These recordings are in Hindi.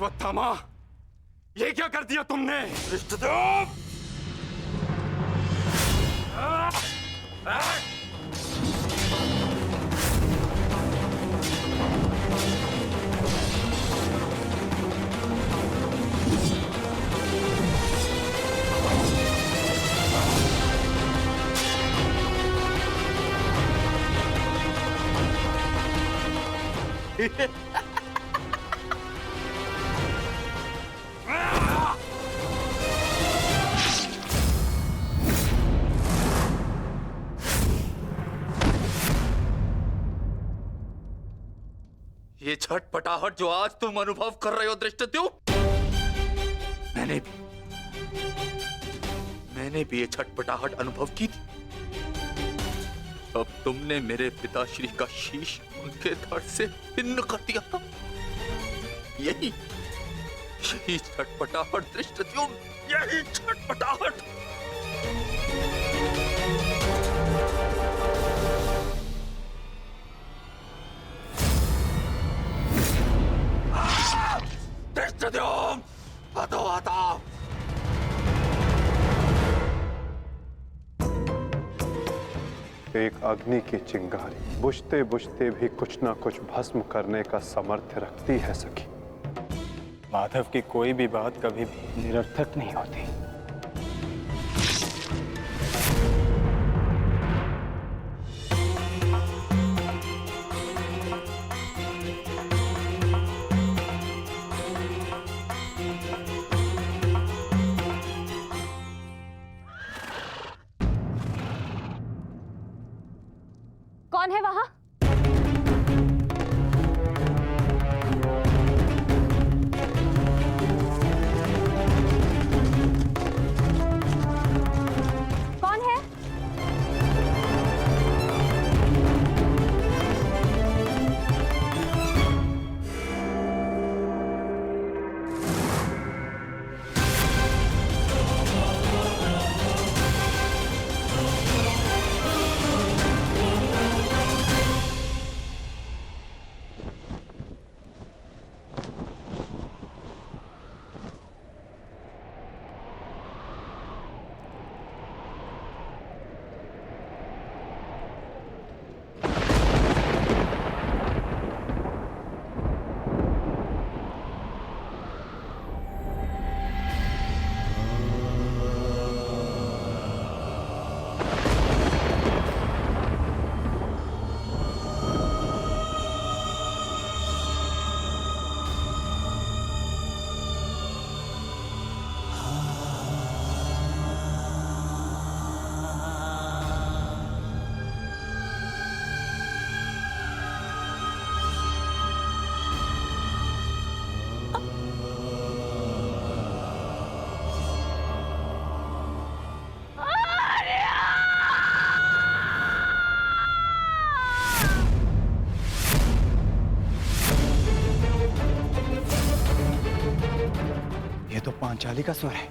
अश्वत्थामा, ये क्या कर दिया तुमने? धृष्टद्युम्न! ये छटपटाहट जो आज तुम अनुभव कर रहे हो धृष्टद्युम्न, मैंने भी ये छटपटाहट अनुभव की थी। अब तुमने मेरे पिताश्री का शीश उनके धड़ से भिन्न कर दिया था। यही छटपटाहट धृष्टद्युम्न, यही छटपटाहट। धृष्टद्युम्न, हटो हटाओ। एक अग्नि की चिंगारी बुझते बुझते भी कुछ ना कुछ भस्म करने का सामर्थ्य रखती है सखी। माधव की कोई भी बात कभी भी निरर्थक नहीं होती। कौन है वहां? कौन है? ये तो पांचाली का स्वर है।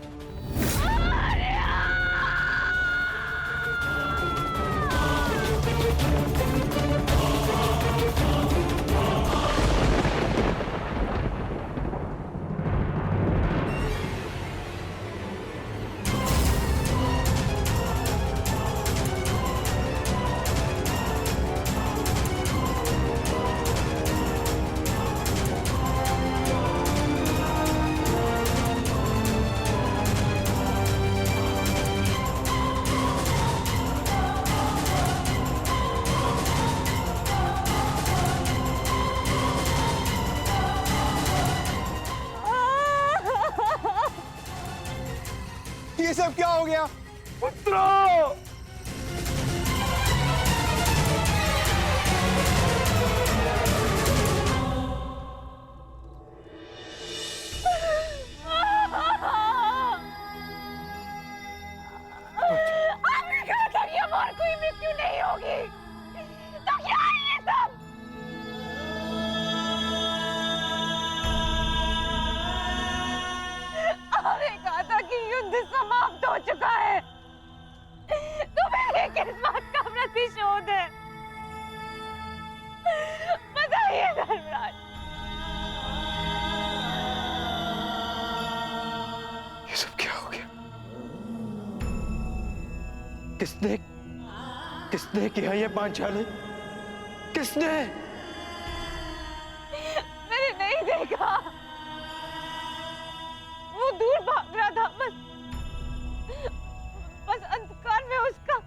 ये सब क्या हो गया? पुत्रो! आपने कहा था कि हमारी कोई मृत्यु नहीं होगी, तो क्या है ये सब? आपने कहा था कि युद्ध समाप्त हो चुका है, किसने किसने किया ये पांचाली? किसने? मैंने नहीं देखा, वो दूर भाग रहा था। बस अंधकार में उसका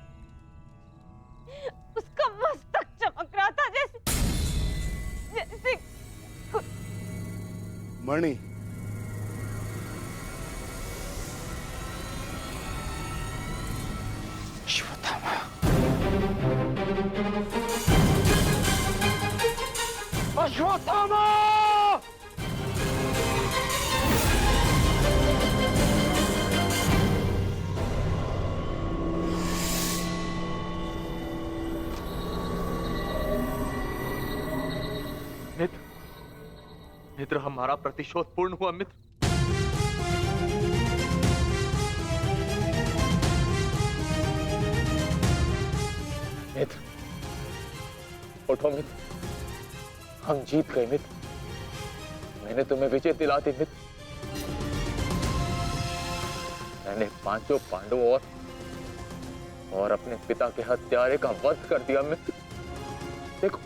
मस्तक चमक रहा था, जैसे मणि, अश्वत्थामा, अश्वत्थामा! मित्र, मित्र, हमारा प्रतिशोध पूर्ण हुआ मित्र। मित्र, उठो मित्र, हम जीत गए मित्र। मैंने तुम्हें विजय दिला दी मित्र। मैंने पांचों पांडवों और अपने पिता के हत्यारे का वध कर दिया मित्र। देखो,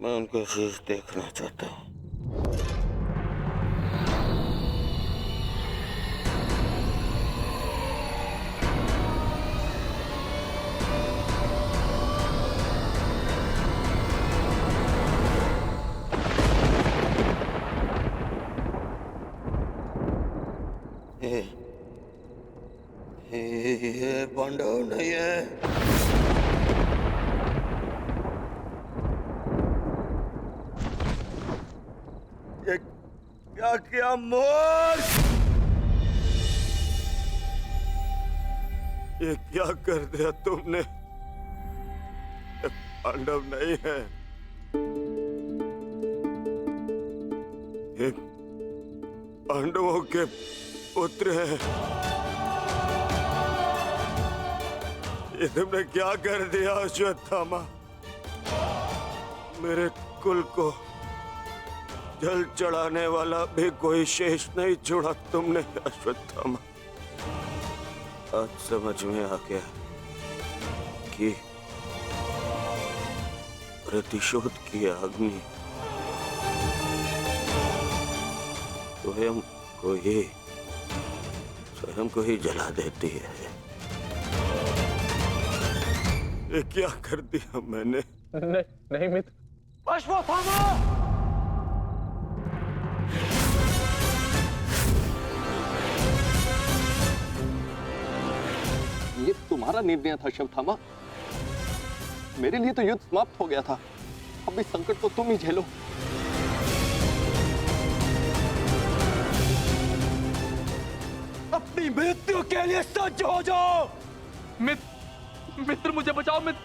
मैं उनका शीश देखना चाहता हूँ। ये पांडव नहीं है। ये क्या किया मूर्ख? ये क्या कर दिया तुमने? ये पांडव नहीं है, ये पांडवों के पुत्र हैं। ये तुमने क्या कर दिया अश्वत्थामा? मेरे कुल को जल चढ़ाने वाला भी कोई शेष नहीं छोड़ा तुमने अश्वत्थामा। आज समझ में आ गया कि प्रतिशोध की अग्नि स्वयं को ही जला देती है। ये क्या कर दिया मैंने? नहीं मित्र। अश्वत्थामा! ये तुम्हारा निर्णय था अश्वत्थामा। मेरे लिए तो युद्ध समाप्त हो गया था। अब इस संकट को तुम ही झेलो। अपनी मृत्यु के लिए सज्ज हो जाओ। मित्र, मुझे बचाओ मित्र।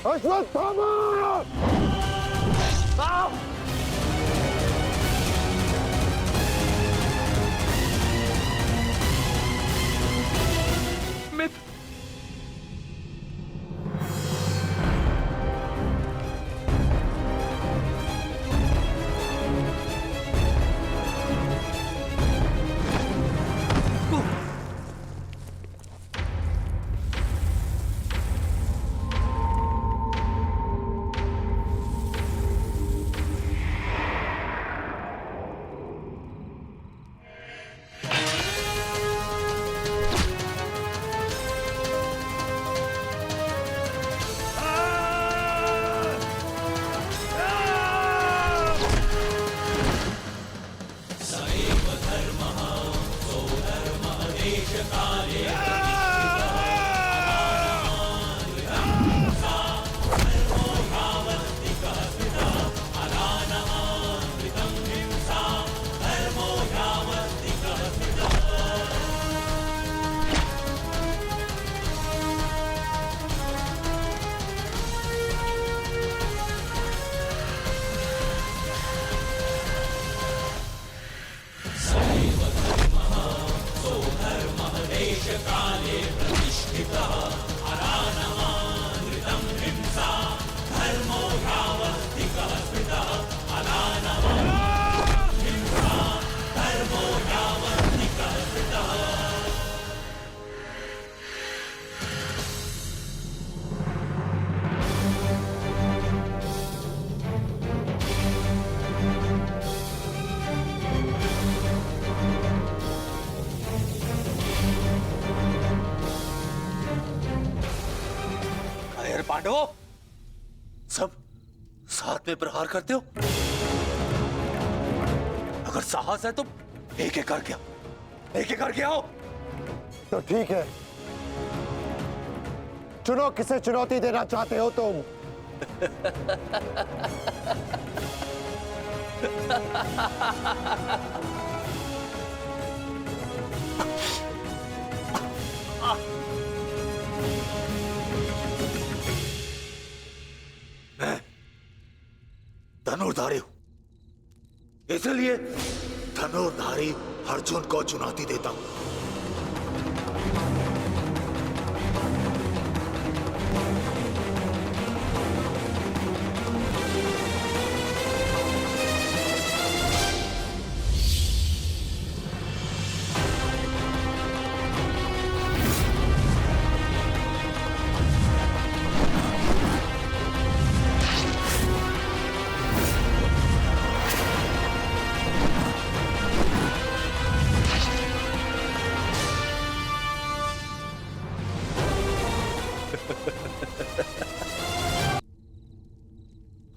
अश्वत्थामा! मित्र, पांडवों, सब साथ में प्रहार करते हो? अगर साहस है तो एक एक करके आओ, एक एक करके आओ। तो ठीक है, चुनो किसे चुनौती देना चाहते हो तुम। मैं धनुर्धारी हूं, इसलिए धनुर्धारी अर्जुन को चुनौती देता हूं।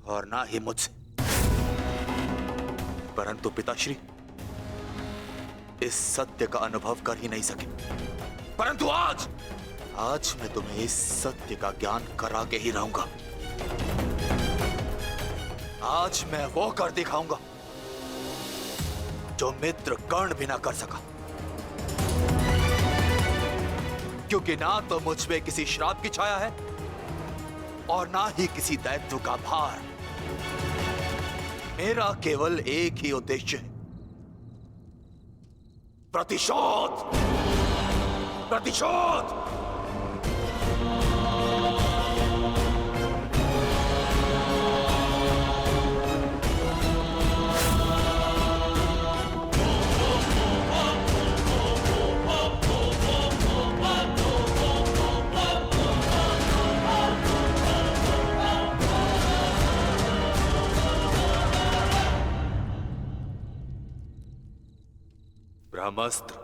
और ना ही मुझसे, परंतु पिताश्री इस सत्य का अनुभव कर ही नहीं सके। परंतु आज मैं तुम्हें इस सत्य का ज्ञान करा के ही रहूंगा। आज मैं वो कर दिखाऊंगा जो मित्र कर्ण भी ना कर सका, क्योंकि ना तो मुझ पे किसी श्राप की छाया है और ना ही किसी दैत्य का भार। मेरा केवल एक ही उद्देश्य है, प्रतिशोध। प्रतिशोध। ब्रह्मास्त्र।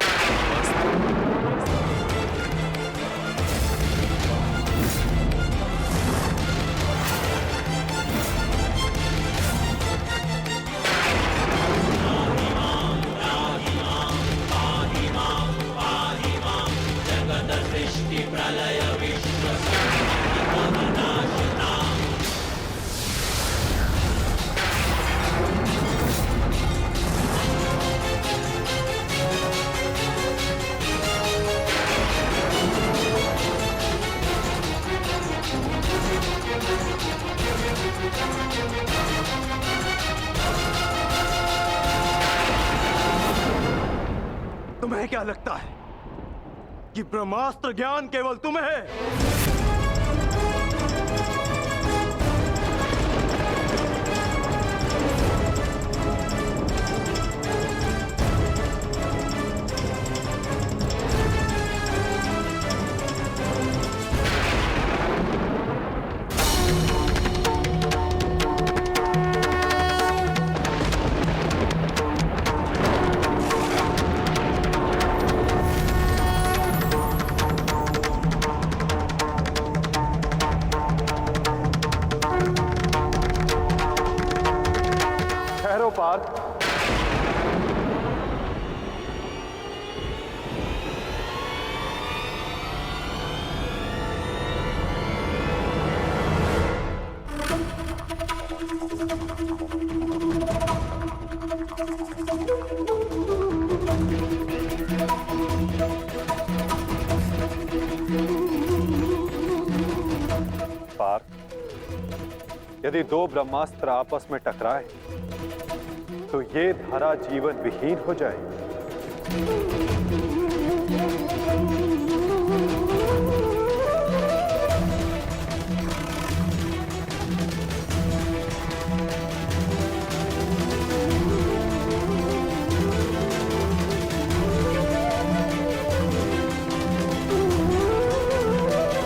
तुम्हें क्या लगता है कि ब्रह्मास्त्र ज्ञान केवल तुम्हें है? ठहरो पार्थ। पार्थ, यदि दो ब्रह्मास्त्र आपस में टकराए तो ये धारा जीवन विहीन हो जाए।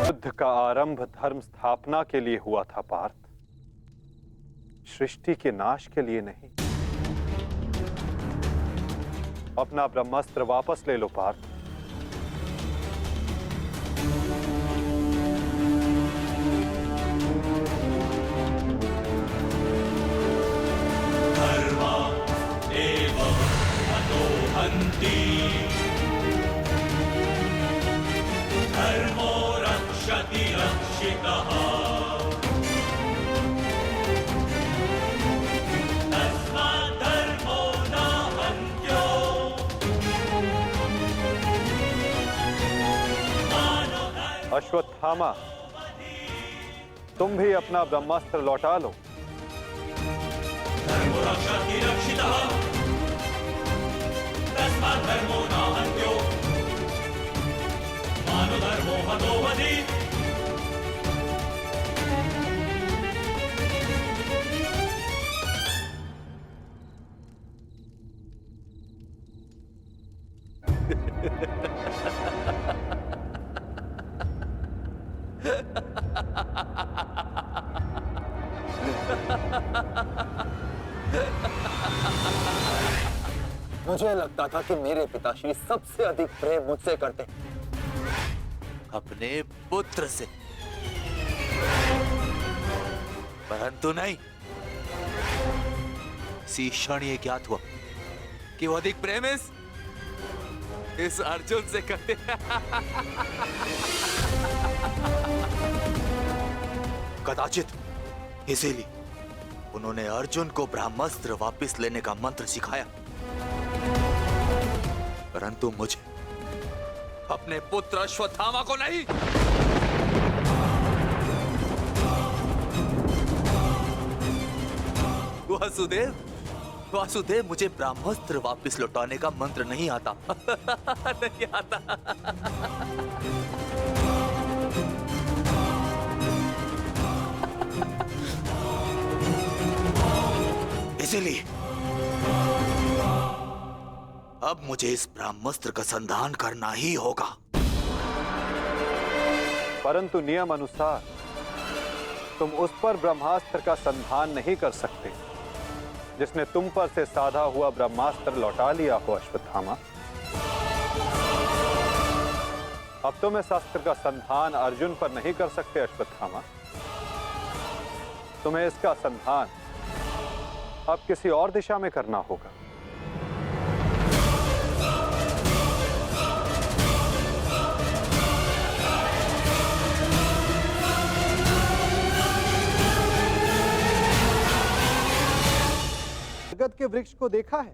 युद्ध का आरंभ धर्म स्थापना के लिए हुआ था पार्थ, सृष्टि के नाश के लिए नहीं। अपना ब्रह्मास्त्र वापस ले लो पार्थ। अश्वत्थामा, तुम भी अपना ब्रह्मास्त्र लौटा लो। मुझे लगता था कि मेरे पिताश्री सबसे अधिक प्रेम मुझसे करते, अपने पुत्र से, परंतु नहीं। इसी क्षण ये ज्ञात हुआ कि वो अधिक प्रेम इस अर्जुन से करते हैं। कदाचित इसीलिए उन्होंने अर्जुन को ब्रह्मास्त्र वापस लेने का मंत्र सिखाया, परंतु मुझे, अपने पुत्र अश्वत्थामा को नहीं। वासुदेव, मुझे ब्रह्मास्त्र वापस लौटाने का मंत्र नहीं आता। नहीं आता। इसीलिए अब मुझे इस ब्रह्मास्त्र का संधान करना ही होगा। परंतु नियम अनुसार तुम उस पर ब्रह्मास्त्र का संधान नहीं कर सकते जिसने तुम पर से साधा हुआ ब्रह्मास्त्र लौटा लिया हो अश्वत्थामा। अब तुम इस अस्त्र का संधान अर्जुन पर नहीं कर सकते अश्वत्थामा। तुम्हें इसका संधान अब किसी और दिशा में करना होगा। बरगद के वृक्ष को देखा है,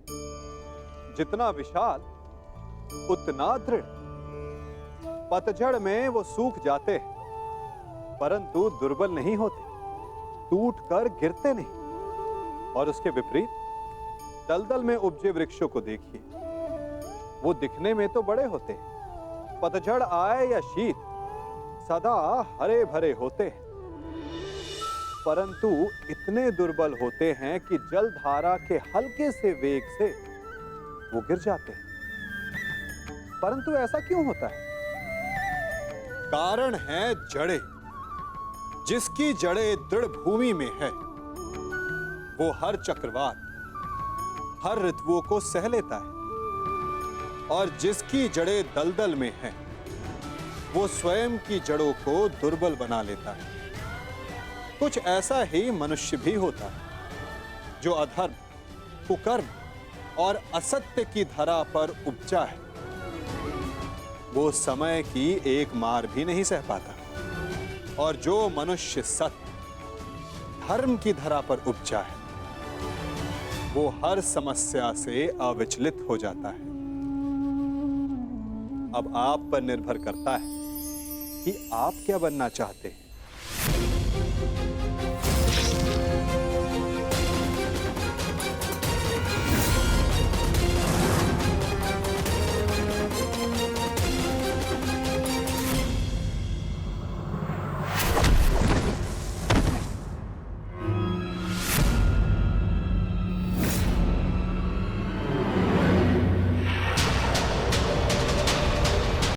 जितना विशाल उतना दृढ़। पतझड़ में वो सूख जाते हैं, परंतु दुर्बल नहीं होते, टूटकर गिरते नहीं। और उसके विपरीत दलदल में उपजे वृक्षों को देखिए, वो दिखने में तो बड़े होते हैं, पतझड़ आए या शीत सदा हरे भरे होते हैं, परंतु इतने दुर्बल होते हैं कि जल धारा के हल्के से वेग से वो गिर जाते हैं। परंतु ऐसा क्यों होता है? कारण है जड़ें। जिसकी जड़ें दृढ़ भूमि में है वो हर चक्रवात, हर ऋतुओं को सह लेता है, और जिसकी जड़ें दलदल में है वो स्वयं की जड़ों को दुर्बल बना लेता है। कुछ ऐसा ही मनुष्य भी होता है जो अधर्म, कुकर्म और असत्य की धरा पर उपजा है। वो समय की एक मार भी नहीं सह पाता, और जो मनुष्य सत्य, धर्म की धरा पर उपजा है वो हर समस्या से अविचलित हो जाता है। अब आप पर निर्भर करता है कि आप क्या बनना चाहते हैं।